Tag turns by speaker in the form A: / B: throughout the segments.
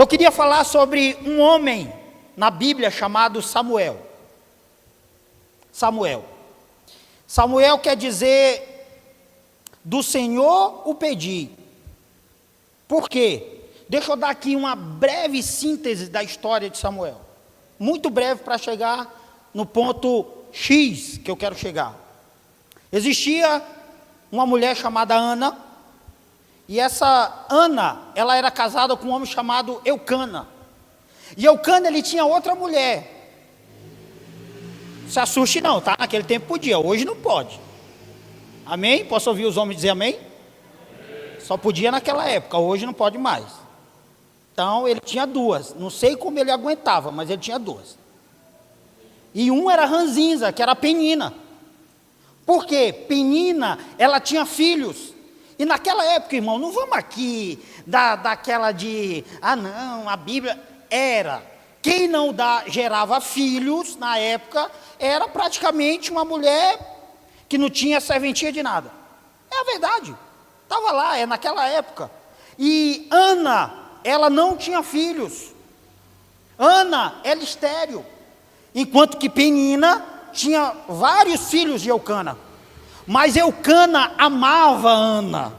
A: Eu queria falar sobre um homem na Bíblia chamado Samuel. Samuel quer dizer, do Senhor o pedi. Por quê? Deixa eu dar aqui uma breve síntese da história de Samuel. Muito breve para chegar no ponto X que eu quero chegar. Existia uma mulher chamada Ana, e essa Ana, ela era casada com um homem chamado Eucana. E Eucana, ele tinha outra mulher. Se assuste não, tá? Naquele tempo podia, hoje não pode. Amém? Posso ouvir os homens dizer amém? Só podia naquela época, hoje não pode mais. Então ele tinha duas, não sei como ele aguentava, mas ele tinha duas. E um era ranzinza, que era Penina. Por quê? Penina, ela tinha filhos. E naquela época, irmão, não vamos aqui daquela de, não, a Bíblia era. Quem não gerava filhos na época era praticamente uma mulher que não tinha serventia de nada. É a verdade. Estava lá, naquela época. E Ana, ela não tinha filhos. Ana era estéril. Enquanto que Penina tinha vários filhos de Eucana. Mas Eucana amava Ana.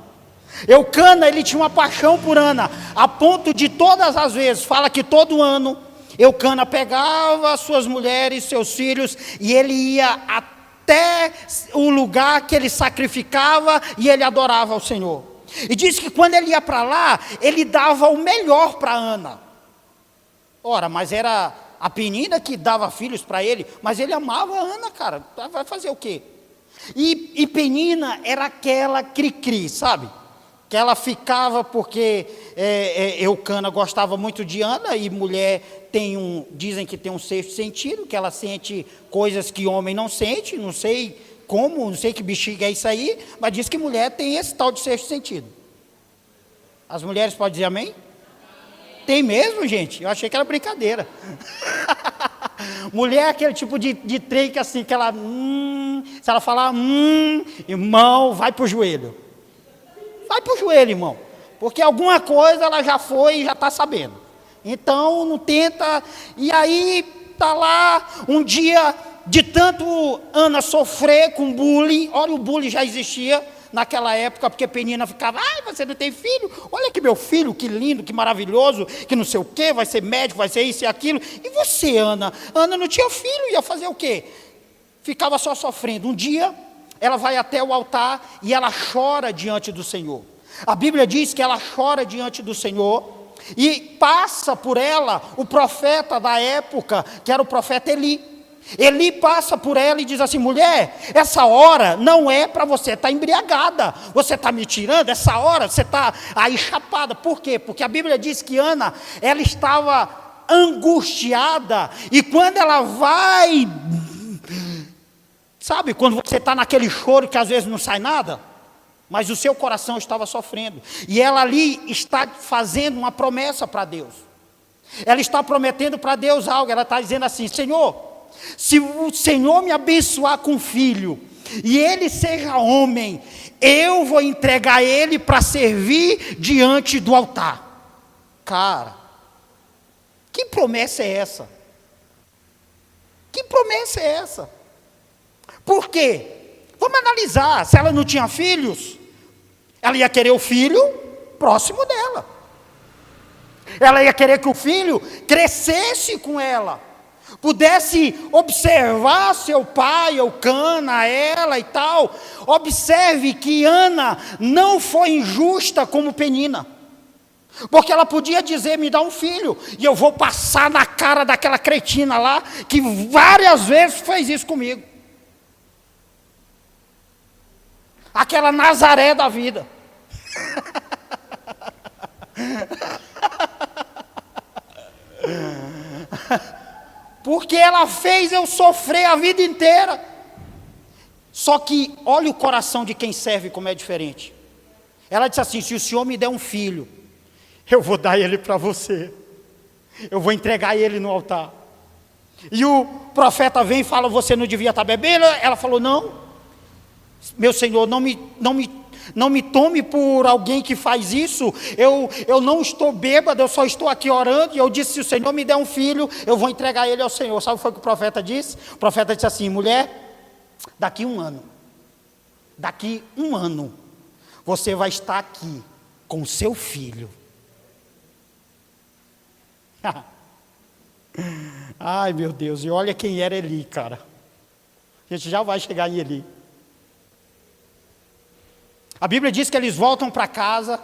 A: Eucana, ele tinha uma paixão por Ana, a ponto de todas as vezes, fala que todo ano, Eucana pegava suas mulheres, seus filhos, e ele ia até o lugar que ele sacrificava, e ele adorava ao Senhor. E diz que quando ele ia para lá, ele dava o melhor para Ana. Ora, mas era a Penina que dava filhos para ele, mas ele amava a Ana, cara, vai fazer o quê? E Penina era aquela cri-cri, sabe? Que ela ficava porque Eucana gostava muito de Ana, e mulher dizem que tem um sexto sentido, que ela sente coisas que homem não sente, não sei como, não sei que bexiga é isso aí, mas diz que mulher tem esse tal de sexto sentido. As mulheres podem dizer amém? Tem mesmo, gente? Eu achei que era brincadeira. Mulher é aquele tipo de trem que assim, que ela, se ela falar, irmão, vai pro joelho. Vai pro joelho, irmão. Porque alguma coisa ela já foi e já está sabendo. Então, não tenta. E aí, tá lá, um dia, de tanto Ana sofrer com bullying, olha, o bullying já existia naquela época, porque Penina ficava, você não tem filho? Olha que meu filho, que lindo, que maravilhoso, que não sei o quê, vai ser médico, vai ser isso e aquilo. E você, Ana? Ana não tinha filho, ia fazer o quê? Ficava só sofrendo. Um dia, ela vai até o altar e ela chora diante do Senhor. A Bíblia diz que ela chora diante do Senhor, e passa por ela o profeta da época, que era o profeta Eli. Eli passa por ela e diz assim, mulher, essa hora não é para você estar embriagada, você está me tirando, essa hora você está aí chapada. Por quê? Porque a Bíblia diz que Ana, ela estava angustiada, e quando ela vai, sabe, quando você está naquele choro que às vezes não sai nada, mas o seu coração estava sofrendo, e ela ali está fazendo uma promessa para Deus, ela está prometendo para Deus algo, ela está dizendo assim, Senhor, se o Senhor me abençoar com um filho, e ele seja homem, eu vou entregar ele para servir diante do altar. Cara, que promessa é essa? Que promessa é essa? Por quê? Vamos analisar, se ela não tinha filhos, ela ia querer o filho próximo dela. Ela ia querer que o filho crescesse com ela, pudesse observar seu pai, Eucana, ela e tal. Observe que Ana não foi injusta como Penina, porque ela podia dizer, me dá um filho, e eu vou passar na cara daquela cretina lá, que várias vezes fez isso comigo. Aquela Nazaré da vida. Porque ela fez eu sofrer a vida inteira. Só que olha o coração de quem serve como é diferente. Ela disse assim, se o Senhor me der um filho, eu vou dar ele para você, eu vou entregar ele no altar. E o profeta vem e fala, você não devia estar bebendo? Ela falou, não, meu Senhor, não me Não me tome por alguém que faz isso. Eu não estou bêbado, eu só estou aqui orando. E eu disse: se o Senhor me der um filho, eu vou entregar ele ao Senhor. Sabe o que foi que o profeta disse? O profeta disse assim: mulher, daqui um ano, você vai estar aqui com o seu filho. Ai, meu Deus, e olha quem era Eli, cara. A gente já vai chegar em Eli. A Bíblia diz que eles voltam para casa.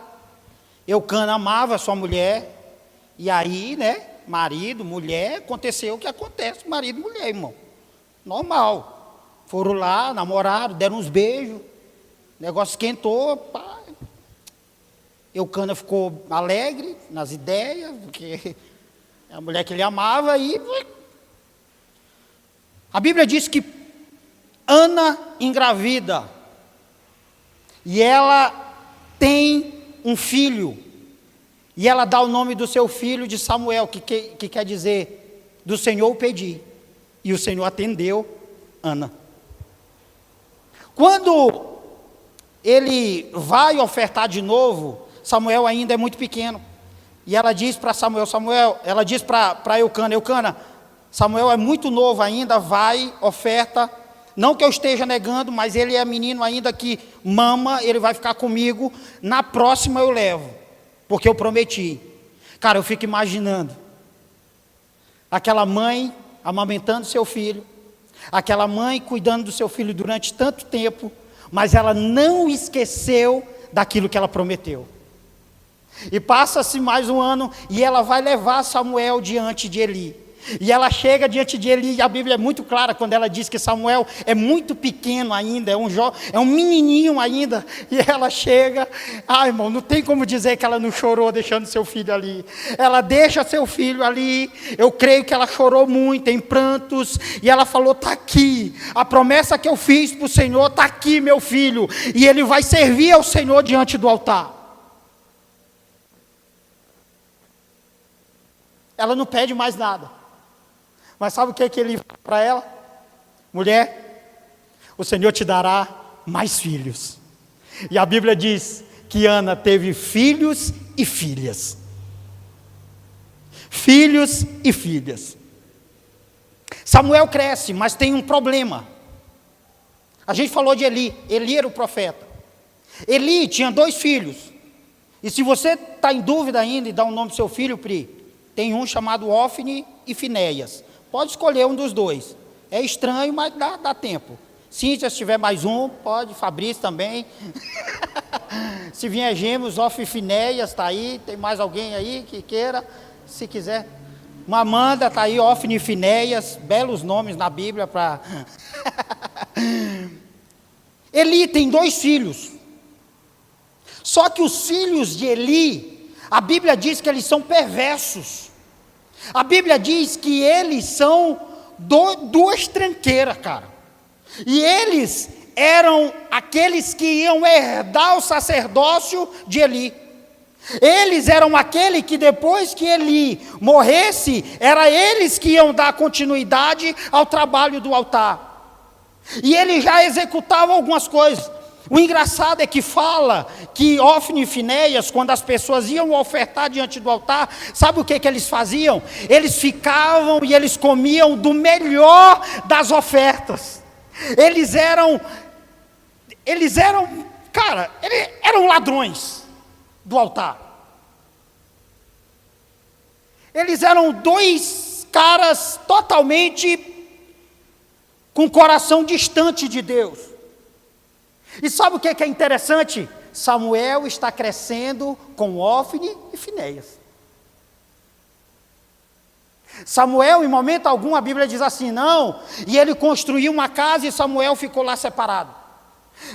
A: Eucana amava a sua mulher. E aí, né, marido, mulher, aconteceu o que acontece, marido e mulher, irmão. Normal. Foram lá, namoraram, deram uns beijos. O negócio esquentou, pá. Eucana ficou alegre nas ideias, porque é a mulher que ele amava. E a Bíblia diz que Ana engravida. E ela tem um filho. E ela dá o nome do seu filho de Samuel, que quer dizer, do Senhor pedi. E o Senhor atendeu Ana. Quando ele vai ofertar de novo, Samuel ainda é muito pequeno. E ela diz para ela diz para Eucana, Samuel é muito novo ainda, vai, oferta. Não que eu esteja negando, mas ele é menino ainda que mama, ele vai ficar comigo. Na próxima eu levo, porque eu prometi. Cara, eu fico imaginando aquela mãe amamentando seu filho, aquela mãe cuidando do seu filho durante tanto tempo, mas ela não esqueceu daquilo que ela prometeu. E passa-se mais um ano e ela vai levar Samuel diante de Eli. E ela chega diante de Eli, e a Bíblia é muito clara quando ela diz que Samuel é muito pequeno ainda, é um menininho ainda, e ela chega, irmão, não tem como dizer que ela não chorou deixando seu filho ali. Ela deixa seu filho ali, eu creio que ela chorou muito, em prantos, e ela falou: está aqui, a promessa que eu fiz para o Senhor, está aqui meu filho, e ele vai servir ao Senhor diante do altar. Ela não pede mais nada. Mas sabe o que ele fala para ela? Mulher, o Senhor te dará mais filhos. E a Bíblia diz que Ana teve filhos e filhas. Filhos e filhas. Samuel cresce, mas tem um problema. A gente falou de Eli. Eli era o profeta. Eli tinha 2 filhos. E se você está em dúvida ainda e dá o nome do seu filho, Pri, tem um chamado Ofni e Finéias. Pode escolher um dos 2. É estranho, mas dá tempo. Cíntia, se tiver mais um, pode. Fabrício também. Se vier gêmeos, Ofni e Finéias, está aí. Tem mais alguém aí que queira, se quiser. Uma Amanda está aí, Ofni e Finéias. Belos nomes na Bíblia para... Eli tem 2 filhos. Só que os filhos de Eli, a Bíblia diz que eles são perversos. A Bíblia diz que eles são 2 tranqueiras, cara. E eles eram aqueles que iam herdar o sacerdócio de Eli. Eles eram aquele que depois que Eli morresse, era eles que iam dar continuidade ao trabalho do altar. E eles já executavam algumas coisas. O engraçado é que fala que Ofni e Finéias, quando as pessoas iam ofertar diante do altar, sabe o que eles faziam? Eles ficavam e eles comiam do melhor das ofertas. Eles eram ladrões do altar. Eles eram 2 caras totalmente com o coração distante de Deus. E sabe o que é interessante? Samuel está crescendo com Ofni e Finéias. Samuel, em momento algum, a Bíblia diz assim, não, e ele construiu uma casa e Samuel ficou lá separado.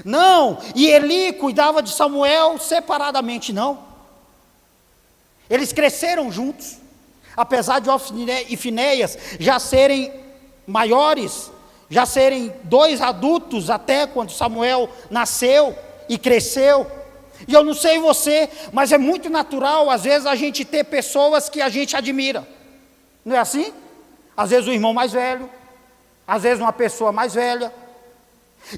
A: Não, e Eli cuidava de Samuel separadamente, não. Eles cresceram juntos, apesar de Ofni e Finéias já serem maiores, já serem 2 adultos até quando Samuel nasceu e cresceu. E eu não sei você, mas é muito natural às vezes a gente ter pessoas que a gente admira. Não é assim? Às vezes o irmão mais velho, às vezes uma pessoa mais velha.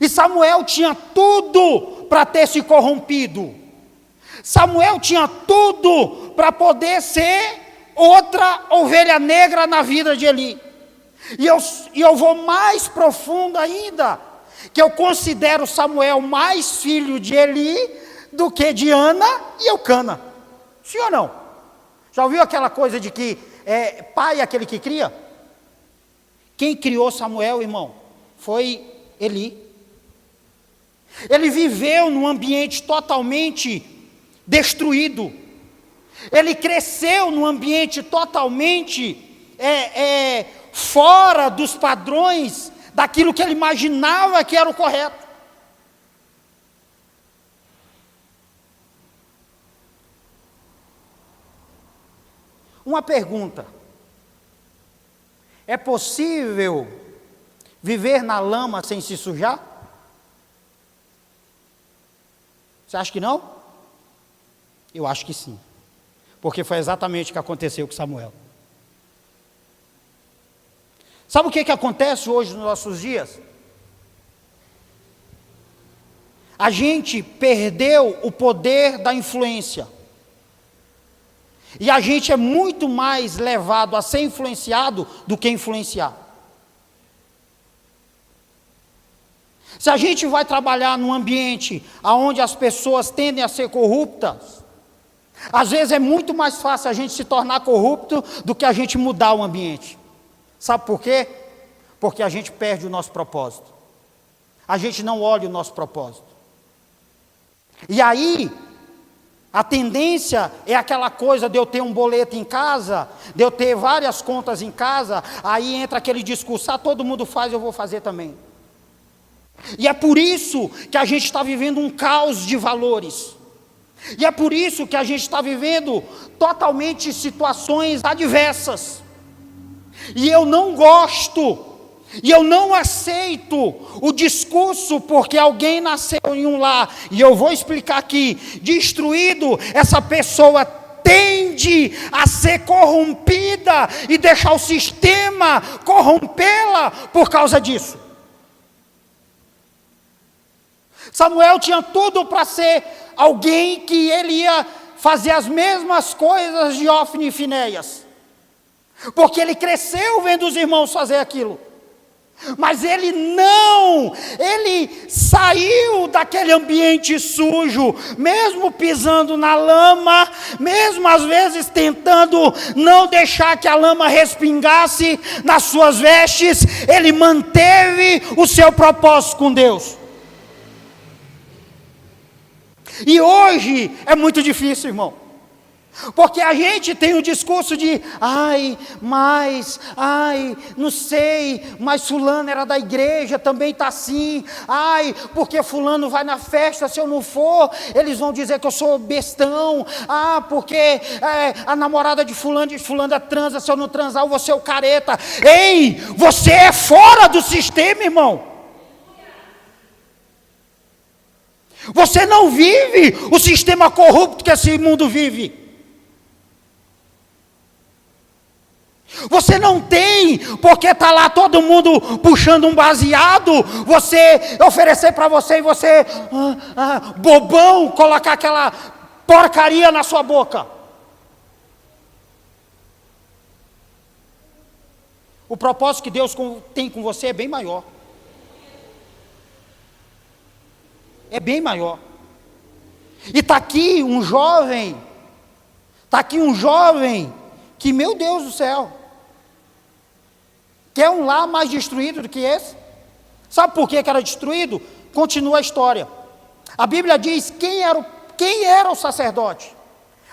A: E Samuel tinha tudo para ter se corrompido. Samuel tinha tudo para poder ser outra ovelha negra na vida de Eli. E eu vou mais profundo ainda, que eu considero Samuel mais filho de Eli do que de Ana e Eucana. Sim ou não? Já ouviu aquela coisa de que pai é aquele que cria? Quem criou Samuel, irmão, foi Eli. Ele viveu num ambiente totalmente destruído. Ele cresceu num ambiente totalmente fora dos padrões daquilo que ele imaginava que era o correto. Uma pergunta: é possível viver na lama sem se sujar? Você acha que não? Eu acho que sim, porque foi exatamente o que aconteceu com Samuel. Sabe o que acontece hoje nos nossos dias? A gente perdeu o poder da influência. E a gente é muito mais levado a ser influenciado do que influenciar. Se a gente vai trabalhar num ambiente onde as pessoas tendem a ser corruptas, às vezes é muito mais fácil a gente se tornar corrupto do que a gente mudar o ambiente. Sabe por quê? Porque a gente perde o nosso propósito. A gente não olha o nosso propósito. E aí, a tendência é aquela coisa de eu ter um boleto em casa, de eu ter várias contas em casa, aí entra aquele discurso: todo mundo faz, eu vou fazer também. E é por isso que a gente está vivendo um caos de valores. E é por isso que a gente está vivendo totalmente situações adversas. E eu não gosto, e eu não aceito o discurso porque alguém nasceu em um lar, e eu vou explicar aqui, destruído, essa pessoa tende a ser corrompida e deixar o sistema corrompê-la por causa disso. Samuel tinha tudo para ser alguém que ele ia fazer as mesmas coisas de Ofni e Finéias, porque ele cresceu vendo os irmãos fazer aquilo. Mas ele saiu daquele ambiente sujo, mesmo pisando na lama, mesmo às vezes tentando não deixar que a lama respingasse nas suas vestes, ele manteve o seu propósito com Deus. E hoje é muito difícil, irmão, porque a gente tem um discurso de não sei, mas fulano era da igreja, também está assim, porque fulano vai na festa, se eu não for, eles vão dizer que eu sou bestão, porque a namorada de fulano transa, se eu não transar eu vou ser o careta. Ei, você é fora do sistema, irmão. Você não vive o sistema corrupto que esse mundo vive. Você não tem, porque está lá todo mundo puxando um baseado, você oferecer para você e você, bobão, colocar aquela porcaria na sua boca. O propósito que Deus tem com você é bem maior. É bem maior. E está aqui um jovem que, meu Deus do céu, quer um lar mais destruído do que esse? Sabe por que era destruído? Continua a história. A Bíblia diz quem era o sacerdote.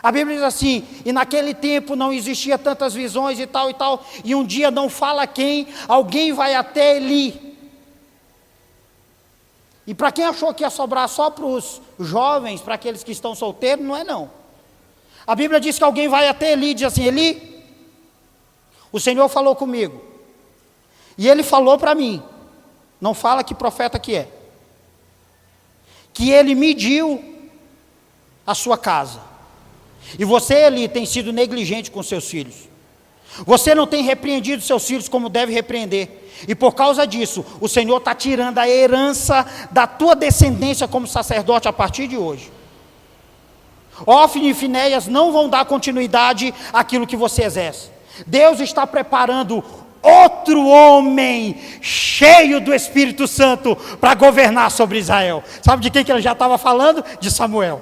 A: A Bíblia diz assim: e naquele tempo não existia tantas visões e tal, e um dia não fala quem, alguém vai até Eli. E para quem achou que ia sobrar só para os jovens, para aqueles que estão solteiros, não é não. A Bíblia diz que alguém vai até Eli e diz assim: Eli, o Senhor falou comigo, e Ele falou para mim, não fala que profeta que é, que Ele mediu a sua casa, e você, Eli, tem sido negligente com seus filhos. Você não tem repreendido seus filhos como deve repreender. E por causa disso, o Senhor está tirando a herança da tua descendência como sacerdote a partir de hoje. Hófni e Finéias não vão dar continuidade àquilo que você exerce. Deus está preparando outro homem cheio do Espírito Santo para governar sobre Israel. Sabe de quem que ele já estava falando? De Samuel.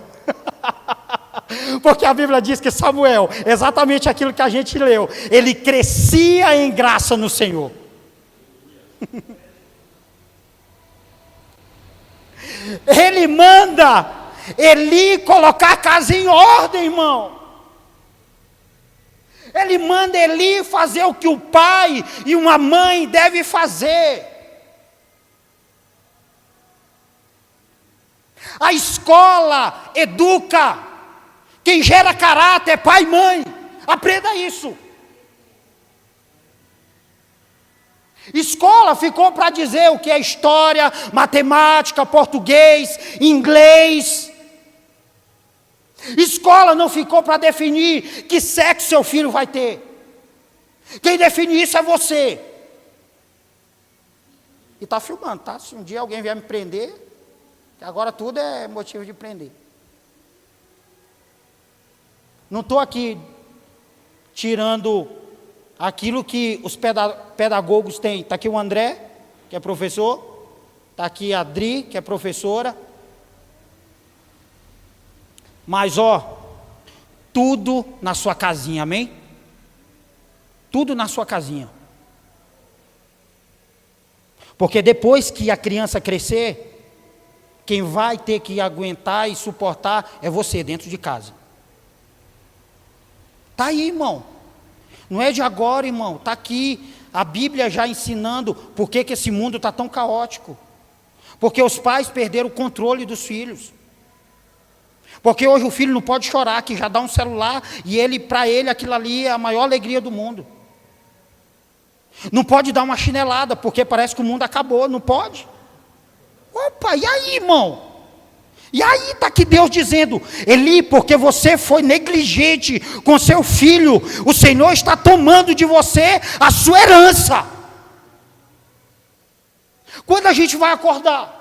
A: Porque a Bíblia diz que Samuel, exatamente aquilo que a gente leu, ele crescia em graça no Senhor. Ele manda Eli colocar a casa em ordem, irmão. Ele manda Eli fazer o que o pai e uma mãe devem fazer. A escola educa. Quem gera caráter é pai e mãe. Aprenda isso. Escola ficou para dizer o que é história, matemática, português, inglês. Escola não ficou para definir que sexo seu filho vai ter. Quem define isso é você. E está filmando, tá? Se um dia alguém vier me prender, que agora tudo é motivo de prender. Não estou aqui tirando aquilo que os pedagogos têm. Está aqui o André, que é professor. Está aqui a Adri, que é professora. Mas, tudo na sua casinha, amém? Tudo na sua casinha. Porque depois que a criança crescer, quem vai ter que aguentar e suportar é você dentro de casa. Está aí, irmão. Não é de agora, irmão. Está aqui a Bíblia já ensinando por que esse mundo está tão caótico. Porque os pais perderam o controle dos filhos. Porque hoje o filho não pode chorar, que já dá um celular e para ele aquilo ali é a maior alegria do mundo. Não pode dar uma chinelada, porque parece que o mundo acabou, não pode. Opa, e aí, irmão? E aí está aqui Deus dizendo, Eli, porque você foi negligente com seu filho, o Senhor está tomando de você a sua herança. Quando a gente vai acordar?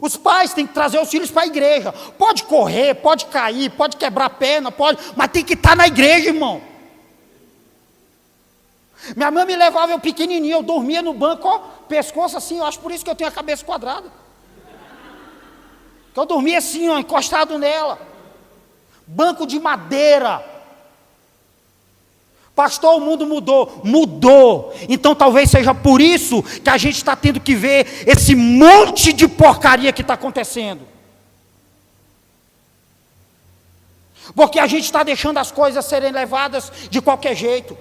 A: Os pais têm que trazer os filhos para a igreja. Pode correr, pode cair, pode quebrar a perna, pode, mas tem que estar na igreja, irmão. Minha mãe me levava eu pequenininho, eu dormia no banco, pescoço assim, eu acho por isso que eu tenho a cabeça quadrada. Eu dormia assim, encostado nela. Banco de madeira. Pastor, o mundo mudou. Mudou. Então talvez seja por isso que a gente está tendo que ver esse monte de porcaria que está acontecendo. Porque a gente está deixando as coisas serem levadas de qualquer jeito.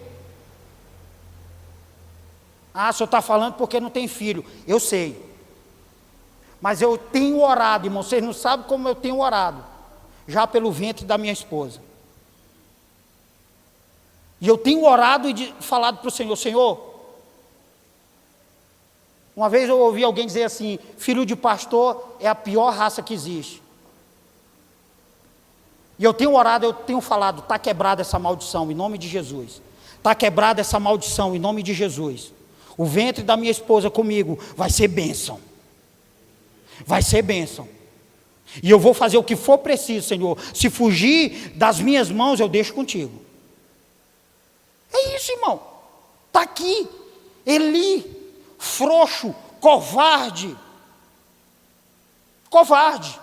A: Ah, o senhor está falando porque não tem filho. Eu sei. Mas eu tenho orado, irmão. Vocês não sabem como eu tenho orado. Já pelo ventre da minha esposa. E eu tenho orado e falado para o Senhor, Senhor, uma vez eu ouvi alguém dizer assim, filho de pastor é a pior raça que existe. E eu tenho orado, eu tenho falado, está quebrada essa maldição em nome de Jesus. Está quebrada essa maldição em nome de Jesus. O ventre da minha esposa comigo vai ser bênção. Vai ser bênção. E eu vou fazer o que for preciso, Senhor. Se fugir das minhas mãos, eu deixo contigo. É isso, irmão. Está aqui. Eli, frouxo, covarde. Covarde.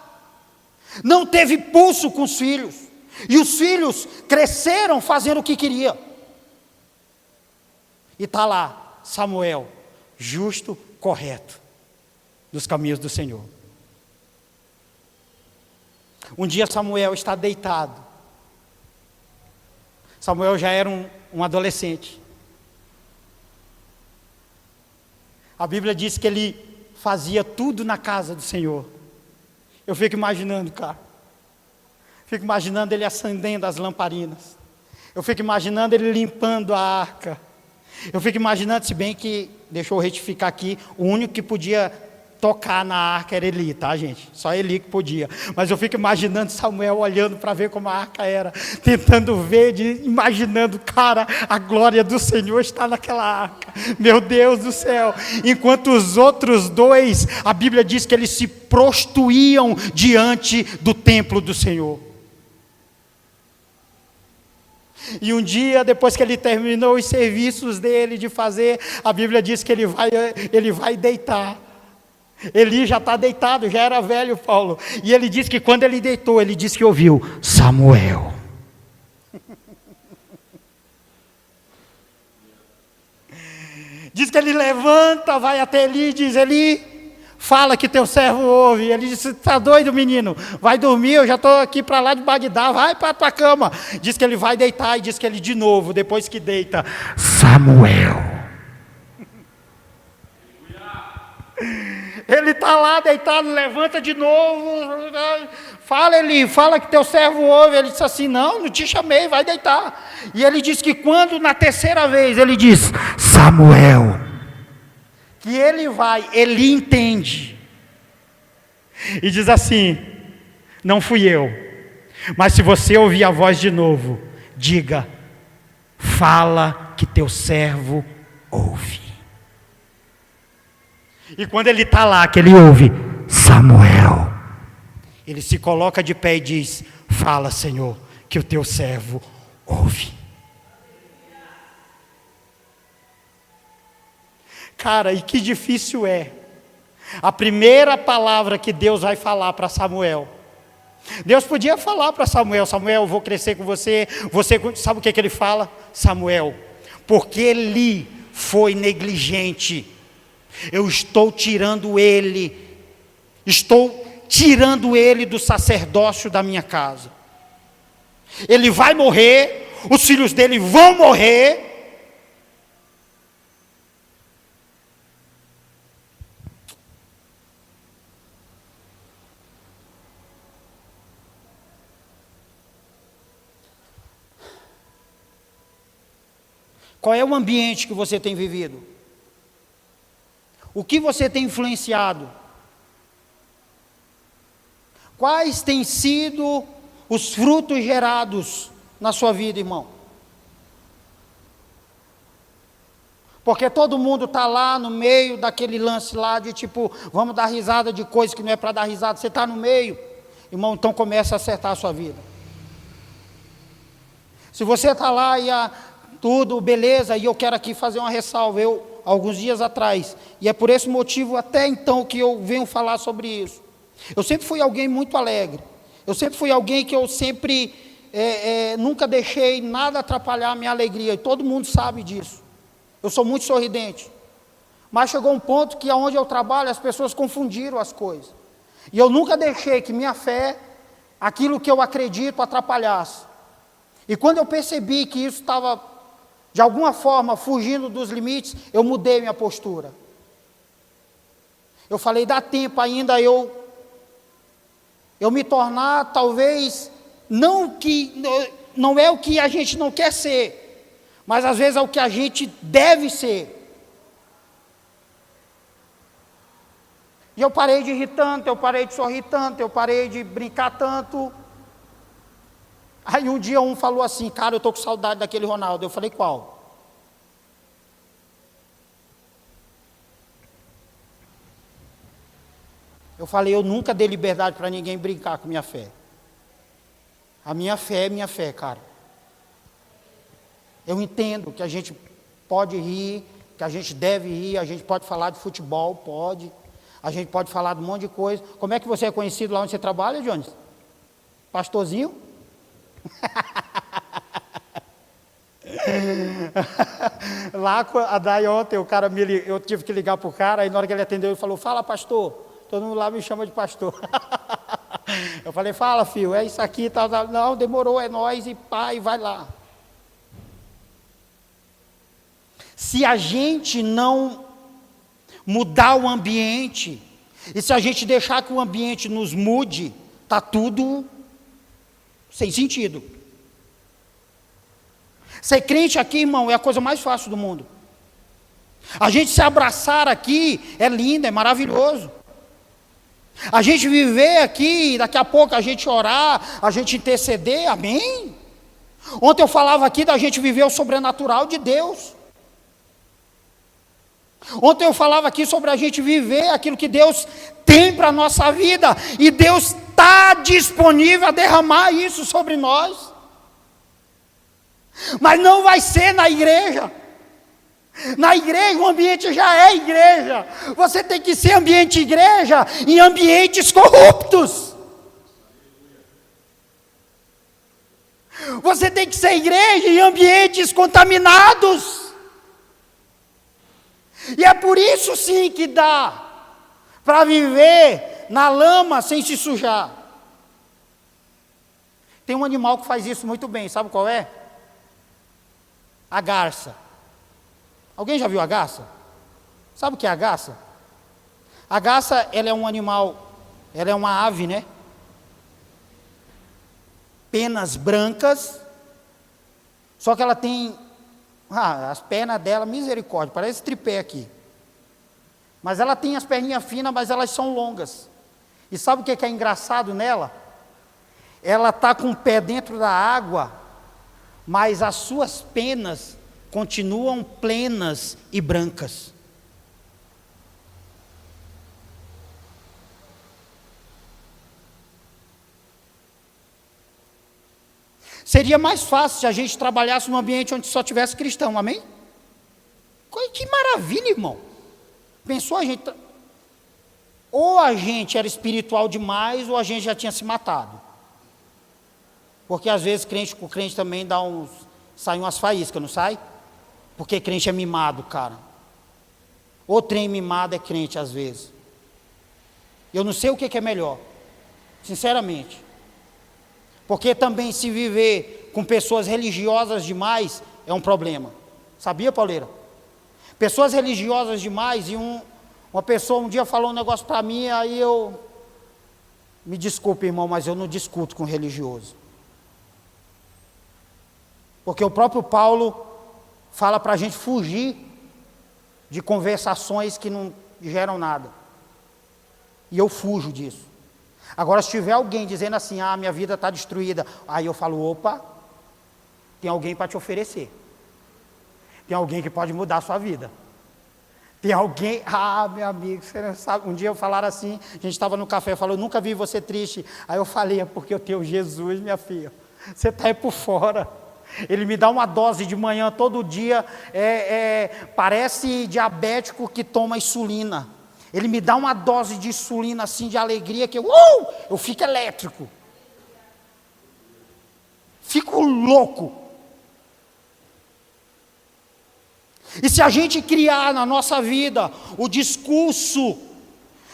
A: Não teve pulso com os filhos. E os filhos cresceram fazendo o que queria. E está lá, Samuel, justo, correto, dos caminhos do Senhor. Um dia Samuel está deitado. Samuel já era um adolescente. A Bíblia diz que ele fazia tudo na casa do Senhor. Eu fico imaginando, cara. Fico imaginando ele acendendo as lamparinas. Eu fico imaginando ele limpando a arca. Eu fico imaginando, se bem que, deixa eu retificar aqui, o único que podia tocar na arca era Eli, tá, gente? Só Eli que podia. Mas eu fico imaginando Samuel olhando para ver como a arca era, tentando ver, imaginando, cara, a glória do Senhor está naquela arca. Meu Deus do céu. Enquanto os outros dois, a Bíblia diz que eles se prostituíam diante do templo do Senhor. E um dia, depois que ele terminou os serviços dele de fazer, a Bíblia diz que ele vai deitar. Eli já está deitado, já era velho, Paulo. E ele diz que quando ele deitou, ele disse que ouviu Samuel. Diz que ele levanta, vai até Eli e diz: Eli, fala que teu servo ouve. Ele disse: está doido, menino? Vai dormir, eu já estou aqui para lá de Bagdá, vai para a tua cama. Diz que ele vai deitar e diz que ele de novo, depois que deita, Samuel. Ele está lá deitado, levanta de novo. Fala, Eli, fala que teu servo ouve. Ele disse assim: não te chamei, vai deitar. E ele diz que quando na terceira vez ele diz Samuel, que ele vai, ele entende. E diz assim: não fui eu, mas se você ouvir a voz de novo, diga, fala que teu servo ouve. E quando ele está lá, que ele ouve Samuel, ele se coloca de pé e diz: fala, Senhor, que o teu servo ouve. Cara, e que difícil é a primeira palavra que Deus vai falar para Samuel. Deus podia falar para Samuel: Samuel, eu vou crescer com você. Sabe o que ele fala? Samuel, porque Eli foi negligente, eu estou tirando ele do sacerdócio da minha casa. Ele vai morrer, os filhos dele vão morrer. Qual é o ambiente que você tem vivido? O que você tem influenciado? Quais têm sido os frutos gerados na sua vida, irmão? Porque todo mundo está lá no meio daquele lance lá de tipo, vamos dar risada de coisa que não é para dar risada. Você está no meio, irmão, então começa a acertar a sua vida. Se você está lá e tudo, beleza, e eu quero aqui fazer uma ressalva, alguns dias atrás, e é por esse motivo até então que eu venho falar sobre isso. Eu sempre fui alguém muito alegre, eu sempre fui alguém que eu sempre, nunca deixei nada atrapalhar a minha alegria, e todo mundo sabe disso. Eu sou muito sorridente, mas chegou um ponto que onde eu trabalho as pessoas confundiram as coisas, e eu nunca deixei que minha fé, aquilo que eu acredito, atrapalhasse. E quando eu percebi que isso estava de alguma forma fugindo dos limites, eu mudei minha postura. Eu falei: dá tempo ainda eu me tornar, talvez, não é o que a gente não quer ser, mas às vezes é o que a gente deve ser. E eu parei de rir tanto, eu parei de sorrir tanto, eu parei de brincar tanto. Aí um dia um falou assim: cara, eu estou com saudade daquele Ronaldo. Eu falei: qual? Eu falei: eu nunca dei liberdade para ninguém brincar com minha fé. A minha fé é minha fé, cara. Eu entendo que a gente pode rir, que a gente deve rir, a gente pode falar de futebol, pode. A gente pode falar de um monte de coisa. Como é que você é conhecido lá onde você trabalha, Jones? Pastorzinho? Lá, daí ontem, eu tive que ligar para o cara, aí na hora que ele atendeu, ele falou: fala, pastor. Todo mundo lá me chama de pastor. Eu falei: fala, filho, é isso aqui, tal. Não, demorou, é nós, e pai, vai lá. Se a gente não mudar o ambiente, e se a gente deixar que o ambiente nos mude, está tudo sem sentido. Ser crente aqui, irmão, é a coisa mais fácil do mundo. A gente se abraçar aqui é lindo, é maravilhoso. A gente viver aqui, daqui a pouco a gente orar, a gente interceder, amém? Ontem eu falava aqui da gente viver o sobrenatural de Deus. Ontem eu falava aqui sobre a gente viver aquilo que Deus tem para a nossa vida, e Deus está disponível a derramar isso sobre nós, mas não vai ser na igreja. Na igreja, o ambiente já é igreja. Você tem que ser ambiente igreja em ambientes corruptos. Você tem que ser igreja em ambientes contaminados. E é por isso sim que dá para viver na lama sem se sujar. Tem um animal que faz isso muito bem, sabe qual é? A garça. Alguém já viu a garça? Sabe o que é a garça? A garça, ela é um animal, ela é uma ave, né? Penas brancas, só que ela tem, as pernas dela, misericórdia, parece tripé aqui. Mas ela tem as perninhas finas, mas elas são longas. E sabe o que é engraçado nela? Ela está com o pé dentro da água, mas as suas penas continuam plenas e brancas. Seria mais fácil se a gente trabalhasse num ambiente onde só tivesse cristão, amém? Que maravilha, irmão. Pensou a gente... Ou a gente era espiritual demais, ou a gente já tinha se matado. Porque às vezes crente com crente também sai umas faíscas, não sai? Porque crente é mimado, cara. Ou trem mimado é crente às vezes. Eu não sei o que é melhor, sinceramente. Porque também se viver com pessoas religiosas demais é um problema. Sabia, Pauleira? Pessoas religiosas demais, e uma pessoa um dia falou um negócio para mim, aí eu... Me desculpe, irmão, mas eu não discuto com religioso. Porque o próprio Paulo fala para a gente fugir de conversações que não geram nada. E eu fujo disso. Agora, se tiver alguém dizendo assim, minha vida está destruída, aí eu falo, opa, tem alguém para te oferecer. Tem alguém que pode mudar a sua vida. Tem alguém, meu amigo, você não sabe. Um dia eu falaram assim, a gente estava no café, eu falei, eu nunca vi você triste. Aí eu falei, é porque eu tenho Jesus, minha filha. Você está aí por fora. Ele me dá uma dose de manhã todo dia, parece diabético que toma insulina. Ele me dá uma dose de insulina assim, de alegria, que eu fico elétrico. Fico louco. E se a gente criar na nossa vida o discurso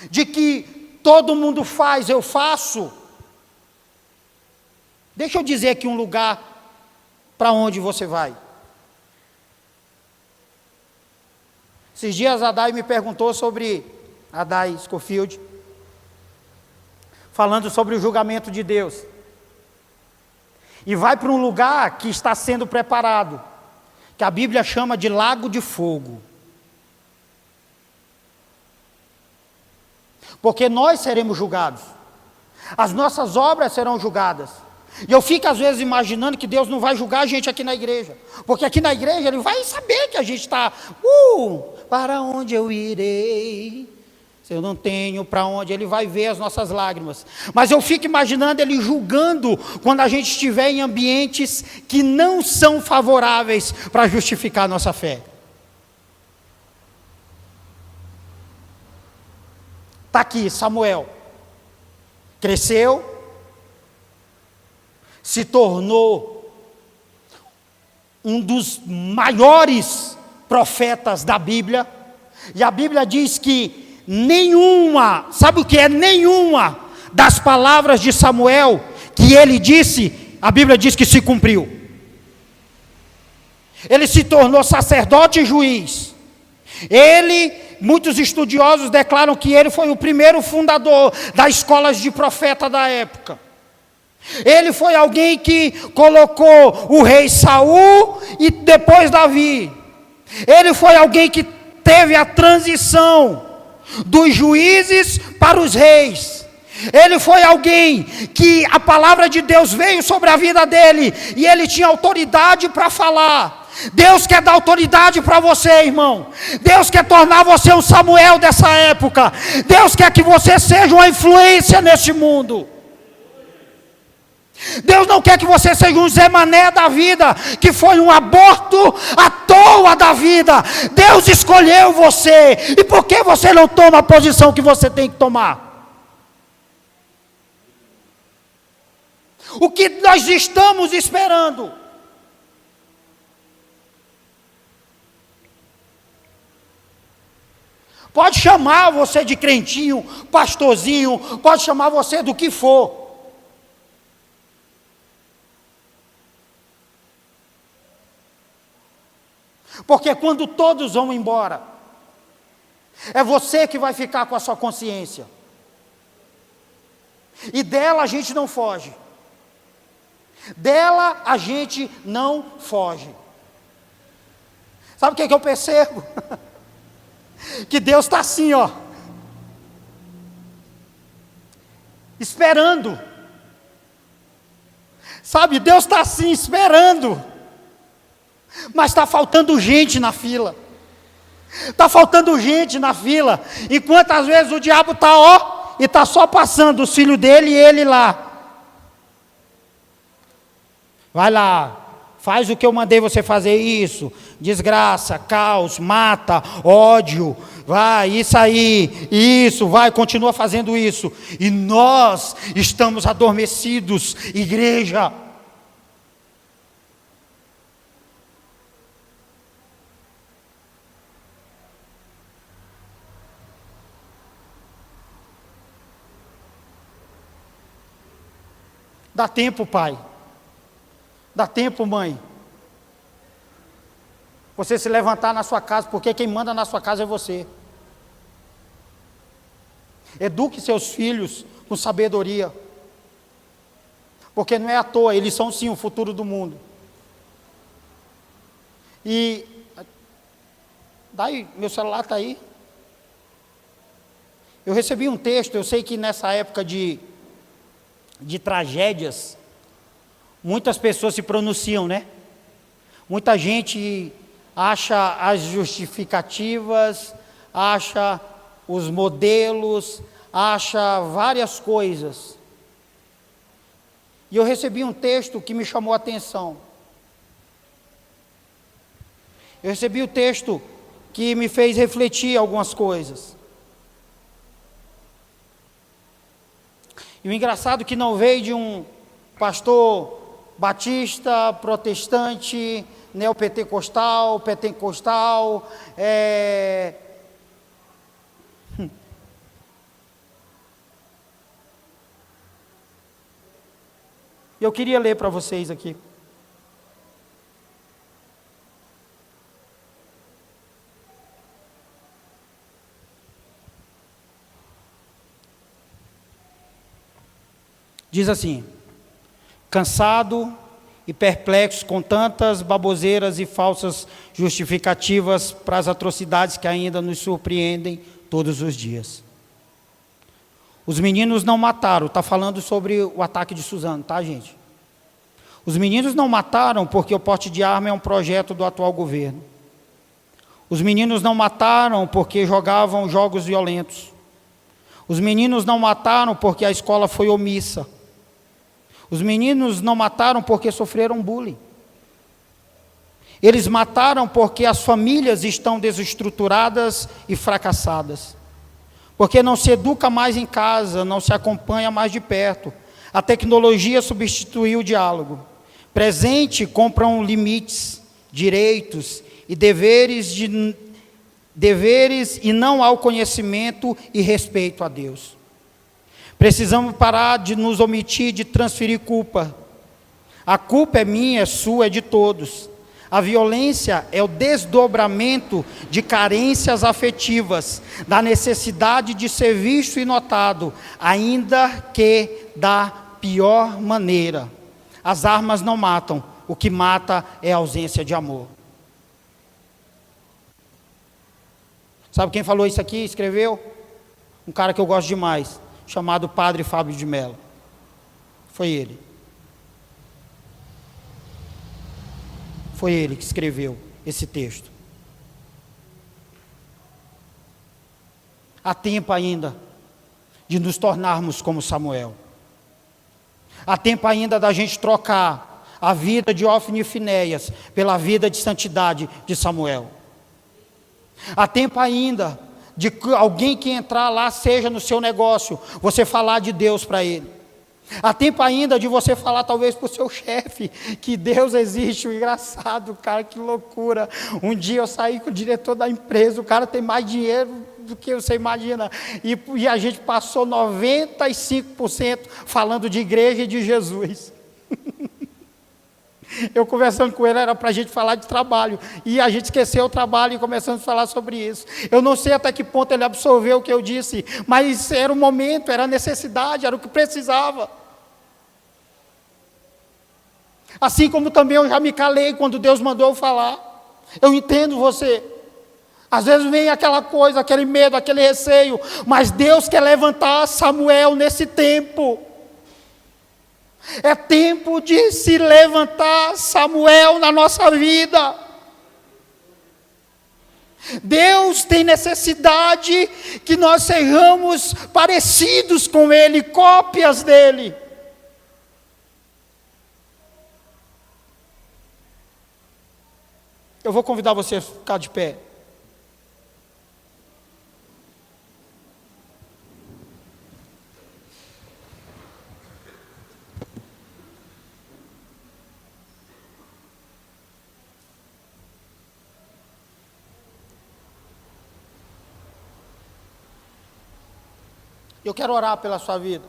A: de que todo mundo faz, eu faço, deixa eu dizer aqui um lugar para onde você vai. Esses dias a Dai me perguntou sobre, a Dai Scofield, falando sobre o julgamento de Deus. E vai para um lugar que está sendo preparado, que a Bíblia chama de lago de fogo. Porque nós seremos julgados. As nossas obras serão julgadas. E eu fico às vezes imaginando que Deus não vai julgar a gente aqui na igreja. Porque aqui na igreja Ele vai saber que a gente está, para onde eu irei? Se eu não tenho para onde, Ele vai ver as nossas lágrimas. Mas eu fico imaginando Ele julgando quando a gente estiver em ambientes que não são favoráveis para justificar a nossa fé. Está aqui Samuel. Cresceu, se tornou um dos maiores profetas da Bíblia, e a Bíblia diz que nenhuma, sabe o que é nenhuma das palavras de Samuel que ele disse, a Bíblia diz que se cumpriu. Ele se tornou sacerdote e juiz. Muitos estudiosos declaram que ele foi o primeiro fundador das escolas de profeta da época. Ele foi alguém que colocou o rei Saul e depois Davi. Ele foi alguém que teve a transição dos juízes para os reis. Ele foi alguém que a palavra de Deus veio sobre a vida dele, e ele tinha autoridade para falar. Deus quer dar autoridade para você, irmão. Deus quer tornar você um Samuel dessa época. Deus quer que você seja uma influência neste mundo. Deus não quer que você seja um Zé Mané da vida, que foi um aborto à toa da vida. Deus escolheu você. E por que você não toma a posição que você tem que tomar? O que nós estamos esperando? Pode chamar você de crentinho, pastorzinho, pode chamar você do que for. Porque quando todos vão embora, é você que vai ficar com a sua consciência. E dela a gente não foge. Dela a gente não foge. Sabe o que eu percebo? Que Deus está assim, ó, esperando. Sabe, Deus está assim, esperando. Mas está faltando gente na fila. Está faltando gente na fila. Enquanto às vezes o diabo está, ó, e está só passando os filhos dele e ele lá. Vai lá, faz o que eu mandei você fazer, isso, desgraça, caos, mata, ódio, vai, isso aí, isso, vai, continua fazendo isso. E nós estamos adormecidos, igreja. Dá tempo, pai. Dá tempo, mãe. Você se levantar na sua casa, porque quem manda na sua casa é você. Eduque seus filhos com sabedoria. Porque não é à toa, eles são sim o futuro do mundo. E daí, meu celular está aí. Eu recebi um texto, eu sei que nessa época de tragédias, muitas pessoas se pronunciam, né? Muita gente acha as justificativas, acha os modelos, acha várias coisas. E eu recebi um texto que me chamou a atenção. Eu recebi o texto que me fez refletir algumas coisas. E o engraçado é que não veio de um pastor batista, protestante, neopentecostal, pentecostal, Eu queria ler para vocês aqui. Diz assim: cansado e perplexo com tantas baboseiras e falsas justificativas para as atrocidades que ainda nos surpreendem todos os dias. Os meninos não mataram, está falando sobre o ataque de Suzano, tá, gente? Os meninos não mataram porque o porte de arma é um projeto do atual governo. Os meninos não mataram porque jogavam jogos violentos. Os meninos não mataram porque a escola foi omissa. Os meninos não mataram porque sofreram bullying. Eles mataram porque as famílias estão desestruturadas e fracassadas. Porque não se educa mais em casa, não se acompanha mais de perto. A tecnologia substituiu o diálogo. Presente compram limites, direitos e deveres e não ao conhecimento e respeito a Deus. Precisamos parar de nos omitir de transferir culpa. A culpa é minha, é sua, é de todos. A violência é o desdobramento de carências afetivas, da necessidade de ser visto e notado, ainda que da pior maneira. As armas não matam, o que mata é a ausência de amor. Sabe quem falou isso aqui, escreveu? Um cara que eu gosto demais, chamado Padre Fábio de Mello. Foi ele. Foi ele que escreveu esse texto. Há tempo ainda de nos tornarmos como Samuel. Há tempo ainda da gente trocar a vida de Hófni e Finéias pela vida de santidade de Samuel. Há tempo ainda de alguém que entrar lá, seja no seu negócio, você falar de Deus para ele. Há tempo ainda de você falar talvez para o seu chefe que Deus existe. Engraçado, cara, que loucura. Um dia eu saí com o diretor da empresa, o cara tem mais dinheiro do que você imagina. E a gente passou 95% falando de igreja e de Jesus. Eu conversando com ele, era para a gente falar de trabalho, e a gente esqueceu o trabalho e começamos a falar sobre isso. Eu não sei até que ponto ele absorveu o que eu disse, mas era o momento, era a necessidade, era o que precisava. Assim como também eu já me calei quando Deus mandou eu falar. Eu entendo você. Às vezes vem aquela coisa, aquele medo, aquele receio, mas Deus quer levantar Samuel nesse tempo. É tempo de se levantar Samuel na nossa vida. Deus tem necessidade que nós sejamos parecidos com Ele, cópias dEle. Eu vou convidar você a ficar de pé. Eu quero orar pela sua vida.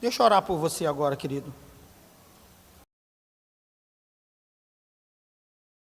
A: Deixa eu orar por você agora, querido.